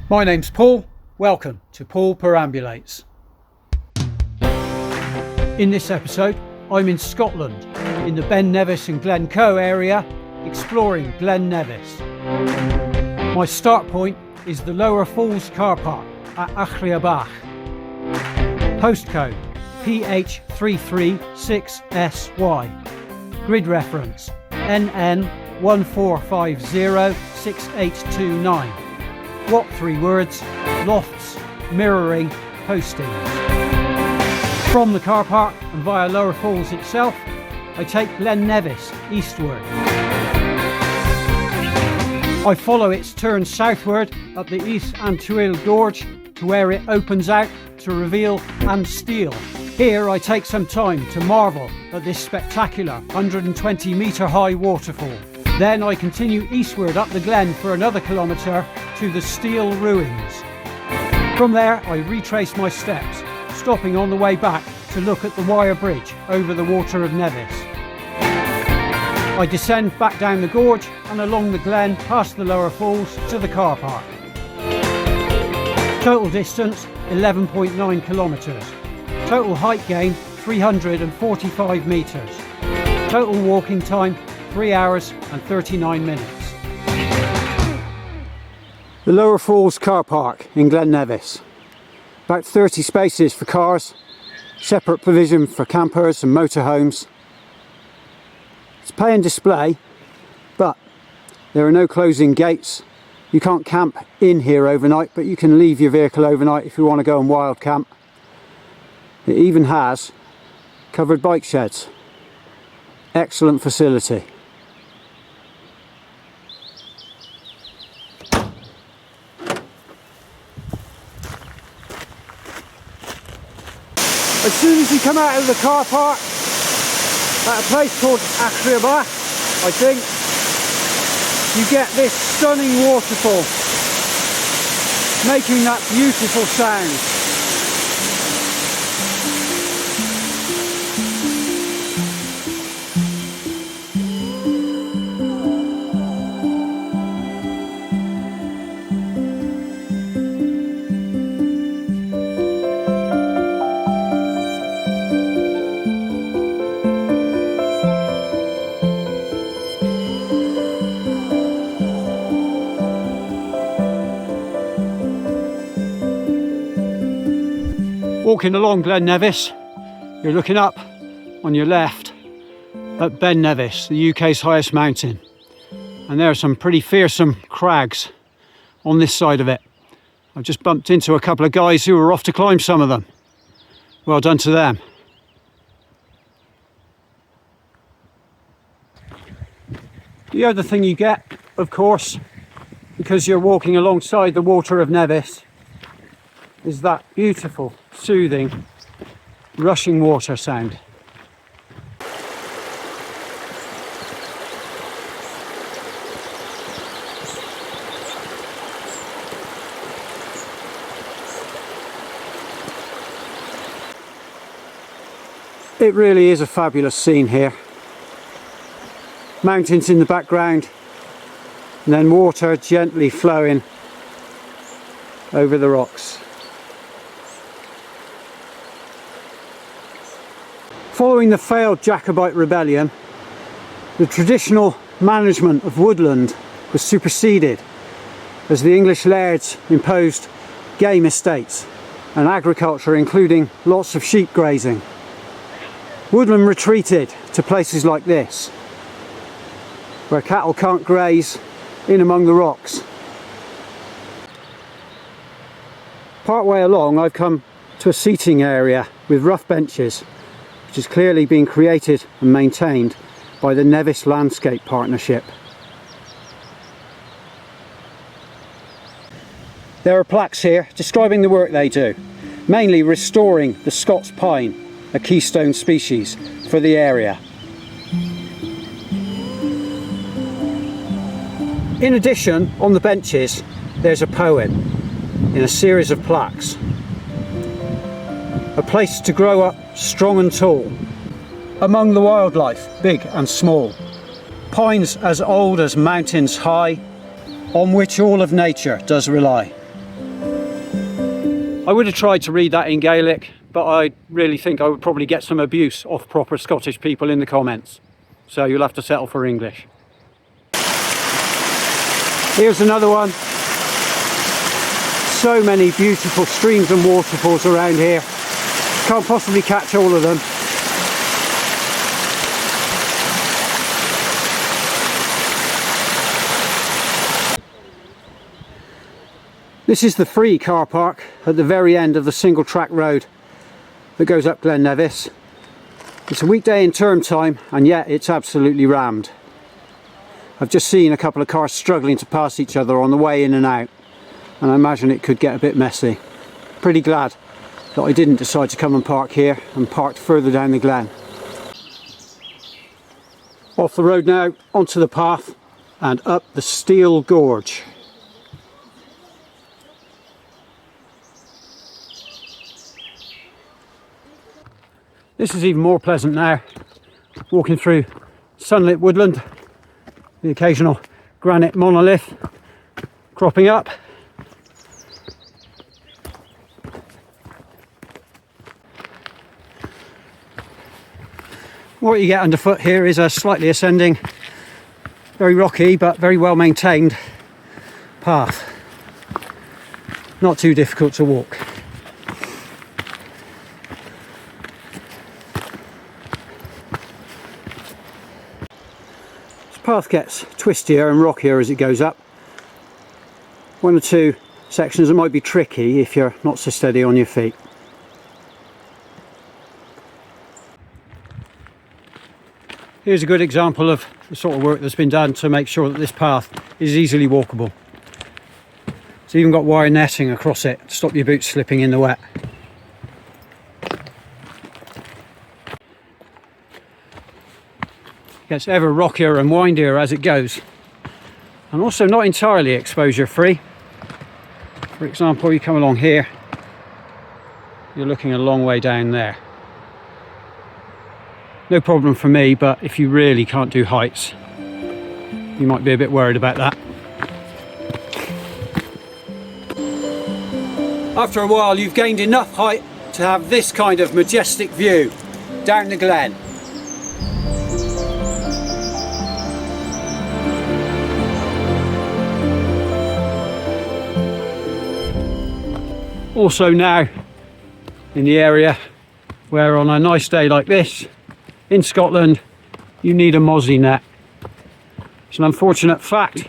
My name's Paul, welcome to Paul Perambulates. In this episode, I'm in Scotland, in the Ben Nevis and Glencoe area, exploring Glen Nevis. My start point is the Lower Falls car park at Achriabhach. Postcode PH336SY. Grid reference NN14506829. What 3 words? Lofts, mirroring, postings. From the car park and via Lower Falls itself, I take Glen Nevis eastward. I follow its turn southward up the East An Steall Gorge to where it opens out to reveal An Steall. Here I take some time to marvel at this spectacular 120 metre high waterfall. Then I continue eastward up the glen for another kilometre to the Steall ruins. From there I retrace my steps, stopping on the way back to look at the wire bridge over the water of Nevis. I descend back down the gorge and along the glen past the Lower Falls to the car park. Total distance 11.9 kilometres. Total height gain 345 metres. Total walking time 3 hours and 39 minutes. The Lower Falls car park in Glen Nevis. About 30 spaces for cars, separate provision for campers and motorhomes. It's pay and display, but there are no closing gates. You can't camp in here overnight, but you can leave your vehicle overnight if you want to go on wild camp. It even has covered bike sheds. Excellent facility. As soon as you come out of the car park at a place called Achriabhach, I think, you get this stunning waterfall making that beautiful sound. Walking along Glen Nevis, you're looking up on your left at Ben Nevis, the UK's highest mountain. And there are some pretty fearsome crags on this side of it. I've just bumped into a couple of guys who were off to climb some of them. Well done to them. The other thing you get, of course, because you're walking alongside the water of Nevis, is that beautiful, soothing, rushing water sound. It really is a fabulous scene here. Mountains in the background, and then water gently flowing over the rocks. Following the failed Jacobite rebellion, the traditional management of woodland was superseded as the English lairds imposed game estates and agriculture, including lots of sheep grazing. Woodland retreated to places like this, where cattle can't graze in among the rocks. Part way along I've come to a seating area with rough benches, which is clearly being created and maintained by the Nevis Landscape Partnership. There are plaques here describing the work they do, mainly restoring the Scots pine, a keystone species for the area. In addition, on the benches there's a poem in a series of plaques. A place to grow up strong and tall, among the wildlife, big and small. Pines as old as mountains high, on which all of nature does rely. I would have tried to read that in Gaelic, but I really think I would probably get some abuse off proper Scottish people in the comments. So you'll have to settle for English. Here's another one. So many beautiful streams and waterfalls around here. Can't possibly catch all of them. This is the free car park at the very end of the single track road that goes up Glen Nevis. It's a weekday in term time and yet it's absolutely rammed. I've just seen a couple of cars struggling to pass each other on the way in and out, and I imagine it could get a bit messy. Pretty glad that I didn't decide to come and park here and parked further down the glen. Off the road now, onto the path and up the Steall Gorge. This is even more pleasant now, walking through sunlit woodland, the occasional granite monolith cropping up. What you get underfoot here is a slightly ascending, very rocky but very well maintained path. Not too difficult to walk. The path gets twistier and rockier as it goes up. One or two sections that might be tricky if you're not so steady on your feet. Here's a good example of the sort of work that's been done to make sure that this path is easily walkable. It's even got wire netting across it to stop your boots slipping in the wet. It gets ever rockier and windier as it goes, and also not entirely exposure free. For example, you come along here, you're looking a long way down there. No problem for me, but if you really can't do heights, you might be a bit worried about that. After a while, you've gained enough height to have this kind of majestic view down the glen. Also now in the area where on a nice day like this in Scotland you need a mozzie net. It's an unfortunate fact,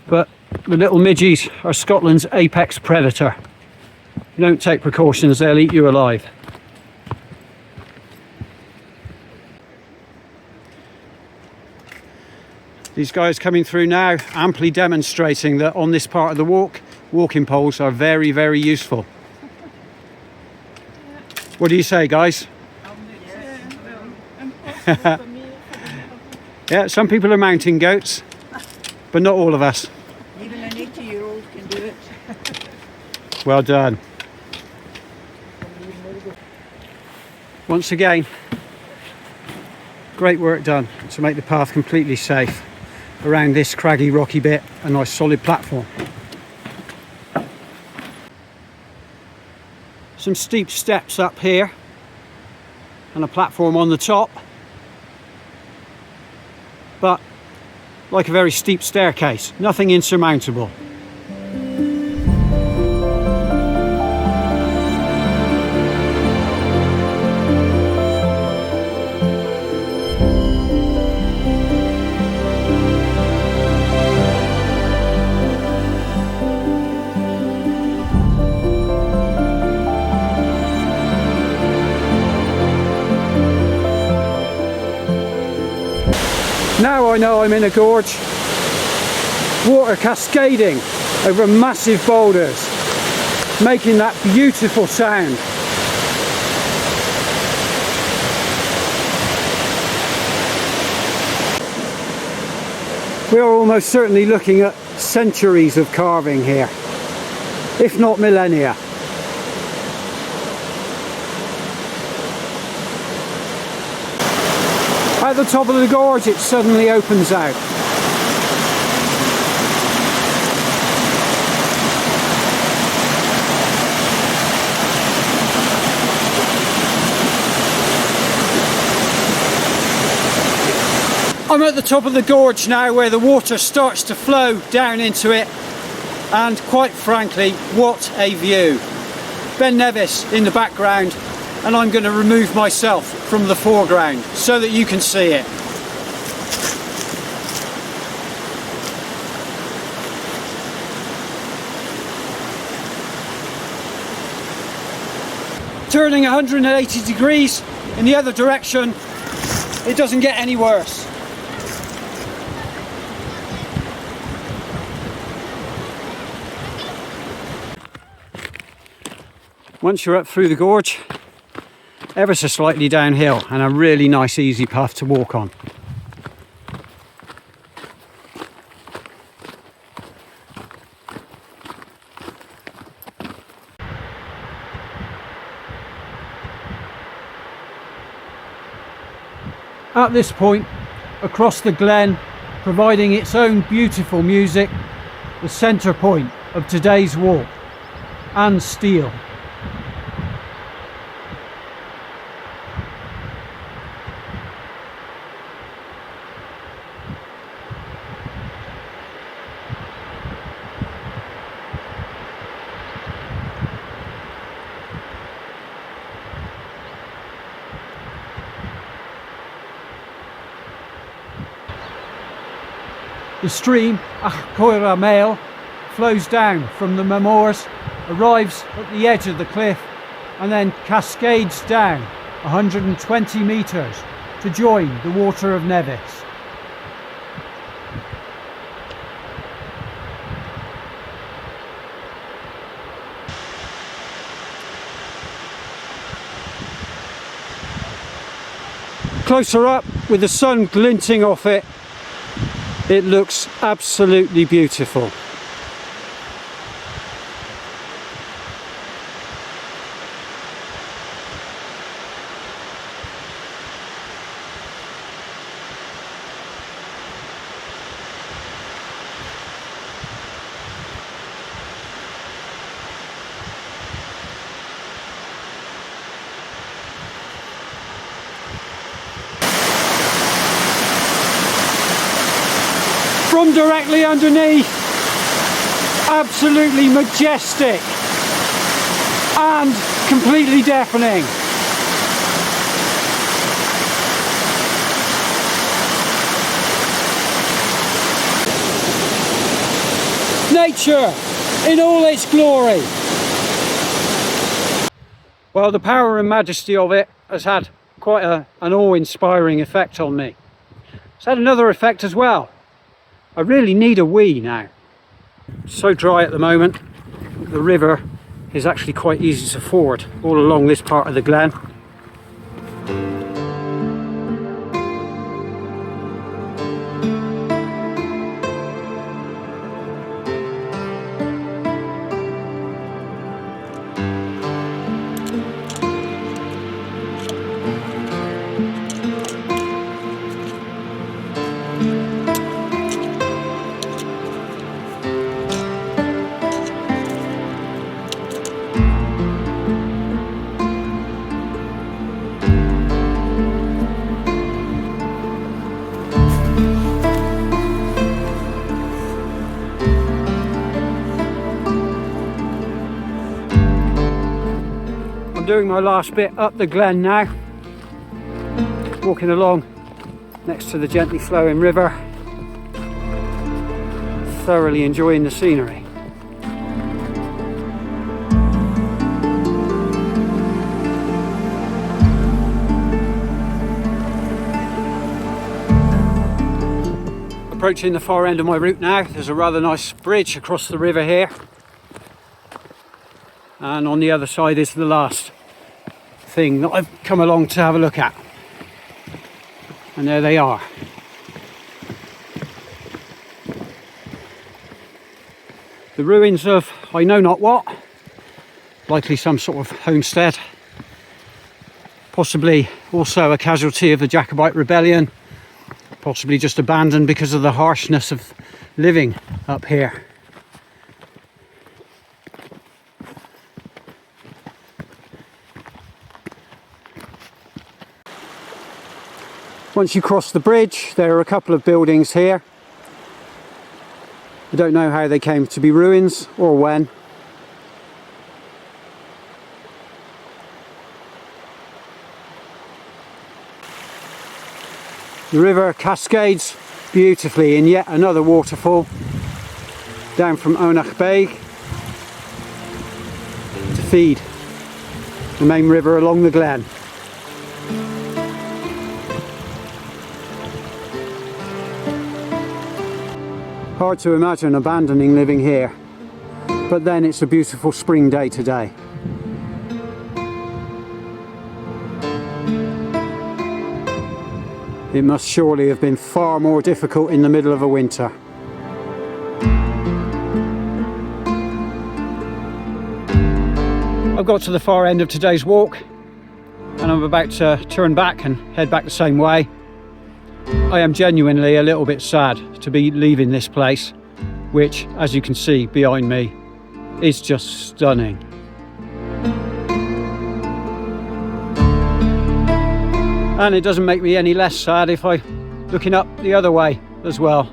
but the little midgies are Scotland's apex predator. If you don't take precautions, they'll eat you alive. These guys coming through now amply demonstrating that on this part of the walk, walking poles are very, very useful. What do you say, guys? Yeah, some people are mountain goats, but not all of us. Even an 80-year-old can do it. Well done. Once again, great work done to make the path completely safe around this craggy, rocky bit, a nice solid platform. Some steep steps up here and a platform on the top, but like a very steep staircase, nothing insurmountable. Now I know I'm in a gorge. Water cascading over massive boulders, making that beautiful sound. We are almost certainly looking at centuries of carving here, if not millennia. At the top of the gorge it suddenly opens out. I'm at the top of the gorge now where the water starts to flow down into it, and quite frankly, what a view. Glen Nevis in the background, and I'm going to remove myself from the foreground so that you can see it. Turning 180 degrees in the other direction, it doesn't get any worse. Once you're up through the gorge, ever so slightly downhill, and a really nice easy path to walk on. At this point, across the glen, providing its own beautiful music, the centre point of today's walk, An Steall. The stream Achriabhach flows down from the moors, arrives at the edge of the cliff, and then cascades down 120 metres to join the water of Nevis. Closer up, with the sun glinting off it, it looks absolutely beautiful. From directly underneath, absolutely majestic and completely deafening. Nature in all its glory. Well, the power and majesty of it has had quite an awe-inspiring effect on me. It's had another effect as well. I really need a wee now. It's so dry at the moment. The river is actually quite easy to ford all along this part of the glen. Doing my last bit up the glen now, walking along next to the gently flowing river, thoroughly enjoying the scenery. Approaching the far end of my route now. There's a rather nice bridge across the river here, and on the other side is the last thing that I've come along to have a look at, and there they are. The ruins of I know not what, likely some sort of homestead, possibly also a casualty of the Jacobite rebellion, possibly just abandoned because of the harshness of living up here. Once you cross the bridge, there are a couple of buildings here. I don't know how they came to be ruins or when. The river cascades beautifully in yet another waterfall down from Achriabhach to feed the main river along the glen. Hard to imagine abandoning living here, but then it's a beautiful spring day today. It must surely have been far more difficult in the middle of a winter. I've got to the far end of today's walk and I'm about to turn back and head back the same way. I am genuinely a little bit sad to be leaving this place, which, as you can see behind me, is just stunning. And it doesn't make me any less sad if I'm looking up the other way as well.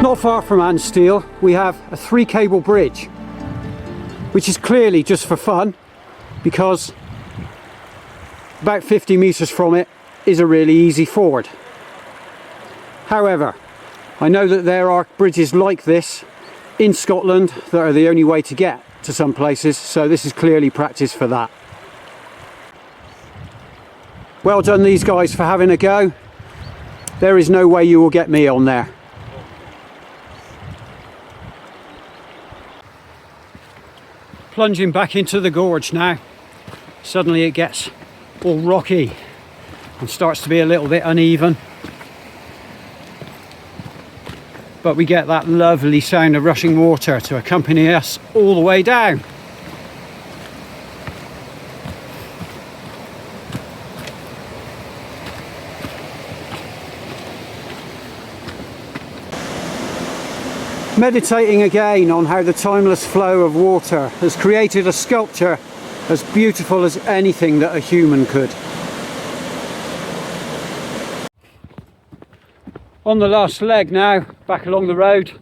Not far from An Steall, we have a 3-cable bridge, which is clearly just for fun, because about 50 metres from it is a really easy ford. However, I know that there are bridges like this in Scotland that are the only way to get to some places, so this is clearly practice for that. Well done these guys for having a go. There is no way you will get me on there. Plunging back into the gorge now. Suddenly it gets all rocky and starts to be a little bit uneven. But we get that lovely sound of rushing water to accompany us all the way down. Meditating again on how the timeless flow of water has created a sculpture as beautiful as anything that a human could. On the last leg now, back along the road,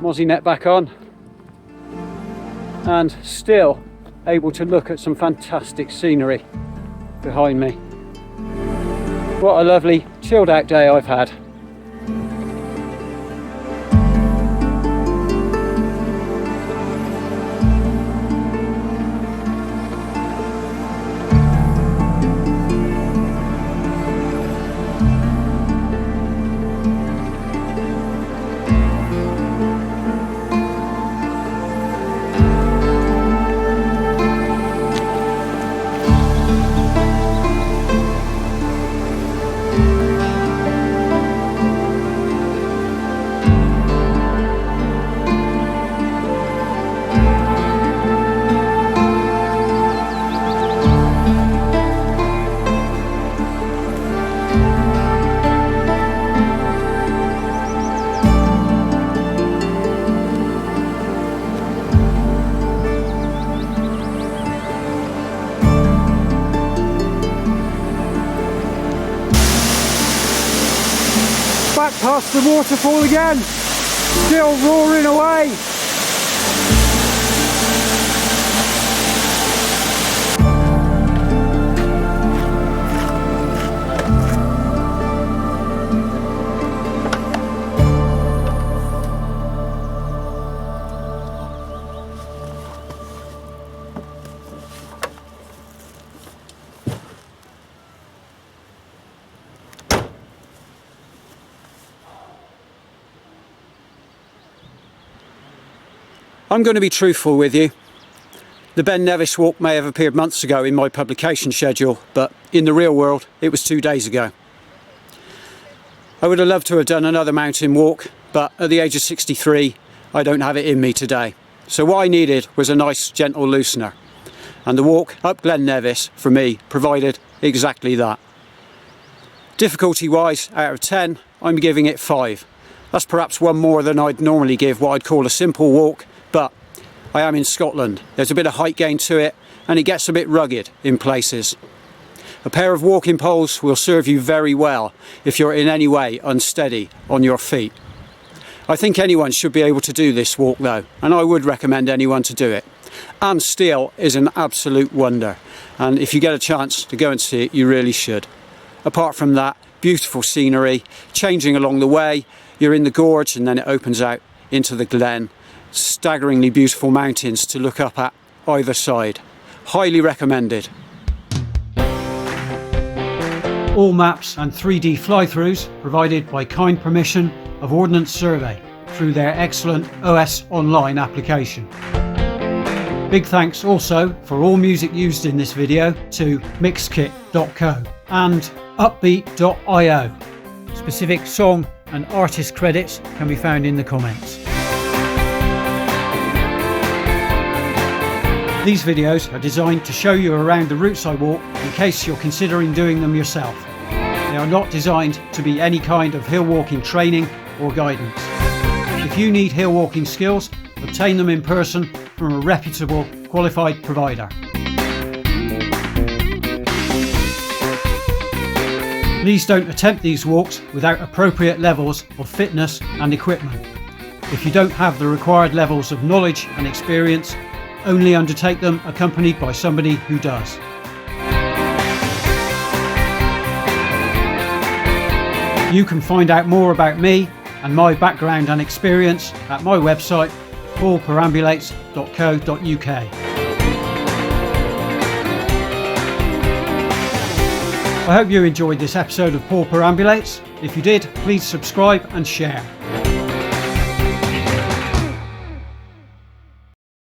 mozzie net back on, and still able to look at some fantastic scenery behind me. What a lovely chilled out day I've had. Back past the waterfall again, still roaring away. I'm going to be truthful with you. The Glen Nevis walk may have appeared months ago in my publication schedule, but in the real world it was 2 days ago. I would have loved to have done another mountain walk, but at the age of 63 I don't have it in me today. So what I needed was a nice gentle loosener, and the walk up Glen Nevis for me provided exactly that. Difficulty wise, out of 10 I'm giving it 5. That's perhaps one more than I'd normally give what I'd call a simple walk, but I am in Scotland. There's a bit of height gain to it and it gets a bit rugged in places. A pair of walking poles will serve you very well if you're in any way unsteady on your feet. I think anyone should be able to do this walk though, and I would recommend anyone to do it. An Steall is an absolute wonder, and if you get a chance to go and see it, you really should. Apart from that, beautiful scenery, changing along the way. You're in the gorge and then it opens out into the glen. Staggeringly beautiful mountains to look up at either side. Highly recommended. All maps and 3D fly-throughs provided by kind permission of Ordnance Survey through their excellent OS Online application. Big thanks also for all music used in this video to mixkit.co and upbeat.io. Specific song and artist credits can be found in the comments. These videos are designed to show you around the routes I walk in case you're considering doing them yourself. They are not designed to be any kind of hill walking training or guidance. If you need hill walking skills, obtain them in person from a reputable, qualified provider. Please don't attempt these walks without appropriate levels of fitness and equipment. If you don't have the required levels of knowledge and experience, only undertake them accompanied by somebody who does. You can find out more about me and my background and experience at my website paulperambulates.co.uk. I hope you enjoyed this episode of Paul Perambulates. If you did, please subscribe and share.